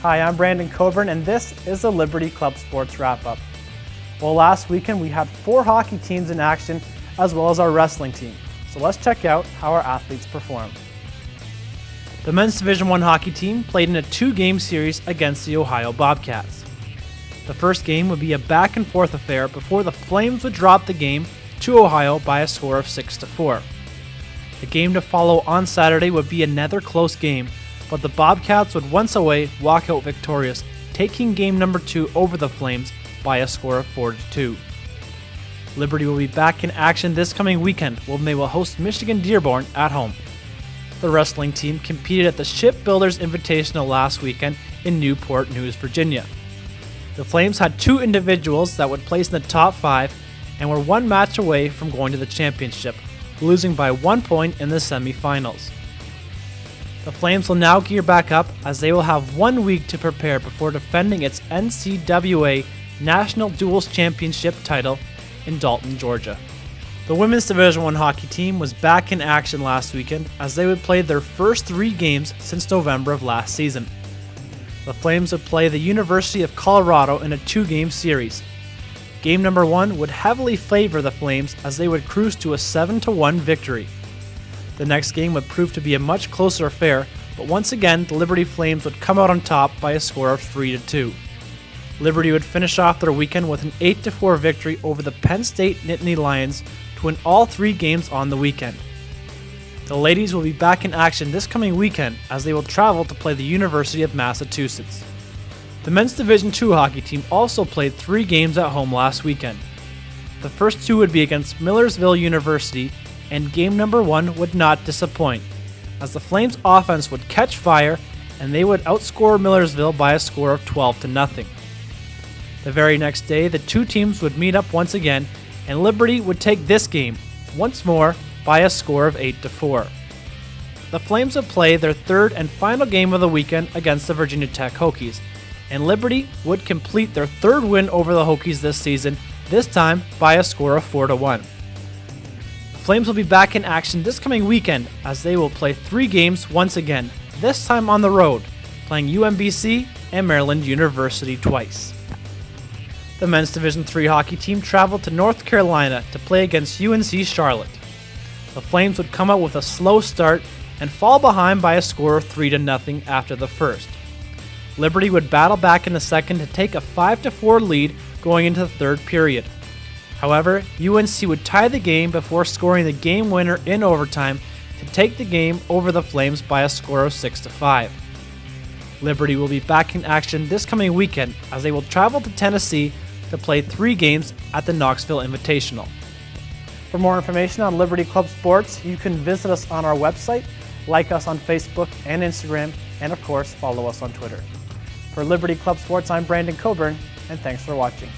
Hi, I'm Brandon Coburn, and this is the Liberty Club Sports Wrap-Up. Well, last weekend we had 4 hockey teams in action, as well as our wrestling team. So let's check out how our athletes performed. The men's Division I hockey team played in a 2-game series against the Ohio Bobcats. The first game would be a back-and-forth affair before the Flames would drop the game to Ohio by a score of 6-4. The game to follow on Saturday would be another close game, but the Bobcats would once away walk out victorious, taking game number 2 over the Flames by a score of 4-2. Liberty will be back in action this coming weekend when they will host Michigan Dearborn at home. The wrestling team competed at the Shipbuilders Invitational last weekend in Newport News, Virginia. The Flames had 2 individuals that would place in the top 5 and were 1 match away from going to the championship, losing by 1 point in the semifinals. The Flames will now gear back up as they will have 1 week to prepare before defending its NCAA National Duels Championship title in Dalton, Georgia. The women's Division I hockey team was back in action last weekend as they would play their first 3 games since November of last season. The Flames would play the University of Colorado in a 2-game series. Game number 1 would heavily favor the Flames as they would cruise to a 7-1 victory. The next game would prove to be a much closer affair, but once again the Liberty Flames would come out on top by a score of 3-2. Liberty would finish off their weekend with an 8-4 victory over the Penn State Nittany Lions to win all 3 games on the weekend. The ladies will be back in action this coming weekend as they will travel to play the University of Massachusetts. The men's Division II hockey team also played 3 games at home last weekend. The first 2 would be against Millersville University, and game number 1 would not disappoint, as the Flames' offense would catch fire and they would outscore Millersville by a score of 12-0. The very next day, the 2 teams would meet up once again, and Liberty would take this game, once more, by a score of 8-4. The Flames would play their 3rd and final game of the weekend against the Virginia Tech Hokies, and Liberty would complete their 3rd win over the Hokies this season, this time by a score of 4-1. The Flames will be back in action this coming weekend as they will play 3 games once again, this time on the road, playing UMBC and Maryland University twice. The men's Division III hockey team traveled to North Carolina to play against UNC Charlotte. The Flames would come out with a slow start and fall behind by a score of 3-0 after the first. Liberty would battle back in the second to take a 5-4 lead going into the 3rd period. However, UNC would tie the game before scoring the game winner in overtime to take the game over the Flames by a score of 6-5. Liberty will be back in action this coming weekend as they will travel to Tennessee to play 3 games at the Knoxville Invitational. For more information on Liberty Club Sports, you can visit us on our website, like us on Facebook and Instagram, and of course, follow us on Twitter. For Liberty Club Sports, I'm Brandon Coburn, and thanks for watching.